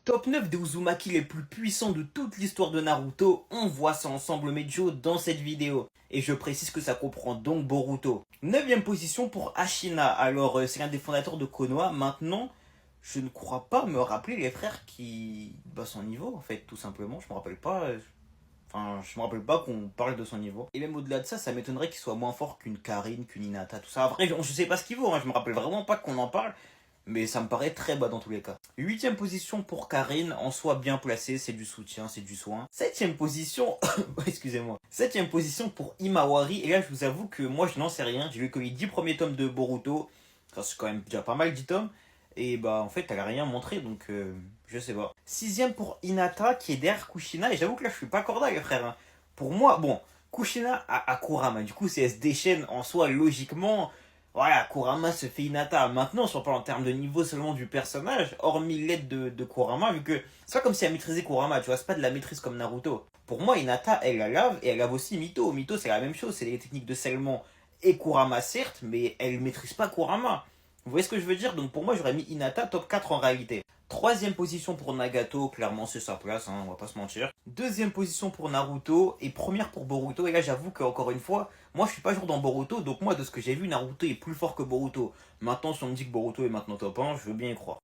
Top 9 des Uzumaki les plus puissants de toute l'histoire de Naruto, on voit ça ensemble Mejo dans cette vidéo. Et je précise que ça comprend donc Boruto. 9ème position pour Ashina, alors c'est l'un des fondateurs de Konoha. Maintenant, je ne crois pas me rappeler les frères qui bat son niveau en fait, tout simplement. Je me rappelle pas, enfin je me rappelle pas qu'on parle de son niveau. Et même au-delà de ça, ça m'étonnerait qu'il soit moins fort qu'une Karin, qu'une Hinata, tout ça. Après, je sais pas ce qu'il vaut, hein. Je me rappelle vraiment pas qu'on en parle. Mais ça me paraît très bas dans tous les cas. 8ème position pour Karine, en soi bien placée, c'est du soutien, c'est du soin. 7ème position, excusez-moi. 7ème position pour Imawari, et là je vous avoue que moi je n'en sais rien. J'ai lu que les 10 premiers tomes de Boruto, ça c'est quand même déjà pas mal 10 tomes. Et bah en fait elle a rien montré donc je sais pas. 6ème pour Hinata qui est derrière Kushina, et j'avoue que là je suis pas corda les frères. Hein. Pour moi, bon, Kushina a Kurama, du coup si elle se déchaîne en soi logiquement. Voilà, Kurama se fait Hinata. Maintenant, si on parle en termes de niveau seulement du personnage, hormis l'aide de Kurama, vu que c'est pas comme si elle maîtrisait Kurama, tu vois, c'est pas de la maîtrise comme Naruto. Pour moi, Hinata, elle la lave et elle lave aussi Mito. Mito, c'est la même chose, c'est les techniques de scellement et Kurama, certes, mais elle maîtrise pas Kurama. Vous voyez ce que je veux dire? Donc pour moi, j'aurais mis Hinata top 4 en réalité. 3ème position pour Nagato, clairement c'est sa place, hein, on va pas se mentir. 2ème position pour Naruto et première pour Boruto. Et là j'avoue qu'encore une fois, moi je suis pas jour dans Boruto, donc moi de ce que j'ai vu, Naruto est plus fort que Boruto. Maintenant si on me dit que Boruto est maintenant top 1, je veux bien y croire.